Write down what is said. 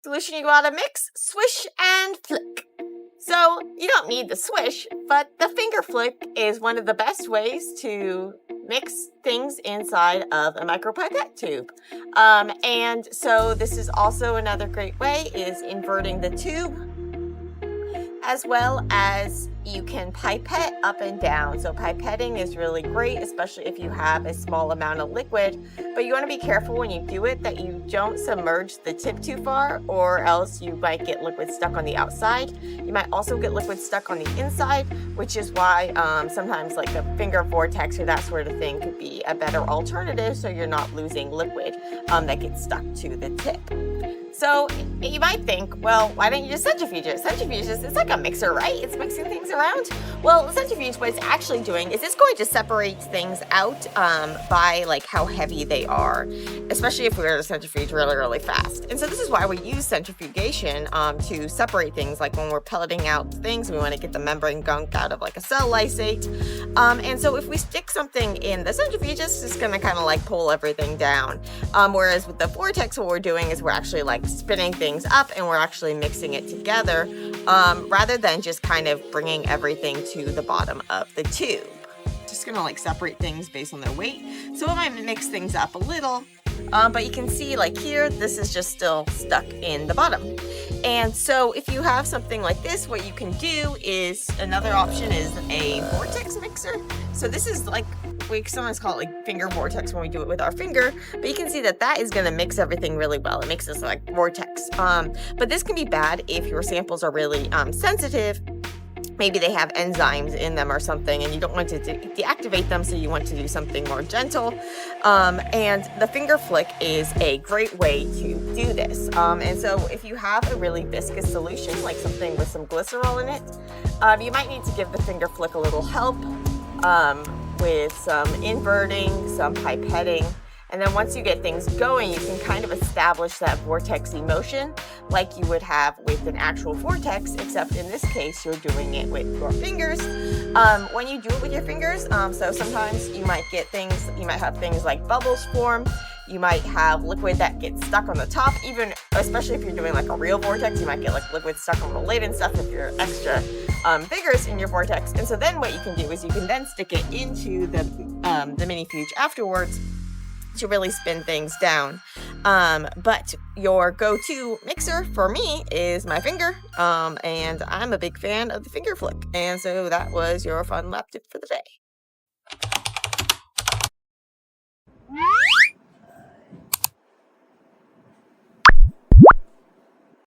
Solution you want to mix, swish and flick. So you don't need the swish, but the finger flick is one of the best ways to mix things inside of a micropipette tube. And so this is also another great way is inverting the tube, as well as you can pipette up and down. So pipetting is really great, especially if you have a small amount of liquid, but you want to be careful when you do it that you don't submerge the tip too far, or else you might get liquid stuck on the outside. You might also get liquid stuck on the inside, which is why sometimes like a finger vortex or that sort of thing could be a better alternative, so you're not losing liquid that gets stuck to the tip. So you might think, well, why don't you just centrifuge it? Centrifuge is, it's like a mixer, right? It's mixing things around. Well, the centrifuge, what it's actually doing is it's going to separate things out by like how heavy they are, especially if we were to centrifuge really, really fast. And so this is why we use centrifugation to separate things, like when we're pelleting out things, we want to get the membrane gunk out of like a cell lysate. And so if we stick something in the centrifuge, it's just going to kind of like pull everything down. Whereas with the vortex, what we're doing is we're actually like spinning things up and we're actually mixing it together rather than just kind of bringing everything to the bottom of the tube. Just gonna like separate things based on their weight. So it might mix things up a little, but you can see like here, this is just still stuck in the bottom. And so if you have something like this, what you can do is, another option is a vortex mixer. So this is like, we sometimes call it like finger vortex when we do it with our finger, but you can see that that is going to mix everything really well. It makes this like vortex. But this can be bad if your samples are really sensitive. Maybe they have enzymes in them or something, and you don't want to deactivate them, so you want to do something more gentle. And the finger flick is a great way to do this. And so if you have a really viscous solution, like something with some glycerol in it, you might need to give the finger flick a little help with some inverting, some pipetting. And then once you get things going, you can kind of establish that vortexy motion like you would have with an actual vortex, except in this case, you're doing it with your fingers. When you do it with your fingers, so sometimes you might get things, you might have things like bubbles form. You might have liquid that gets stuck on the top, even especially if you're doing like a real vortex, you might get like liquid stuck on the lid and stuff if you're extra vigorous in your vortex. And so then what you can do is you can then stick it into the minifuge afterwards to really spin things down. But your go-to mixer for me is my finger, and I'm a big fan of the finger flick. And so that was your fun lab tip for the day.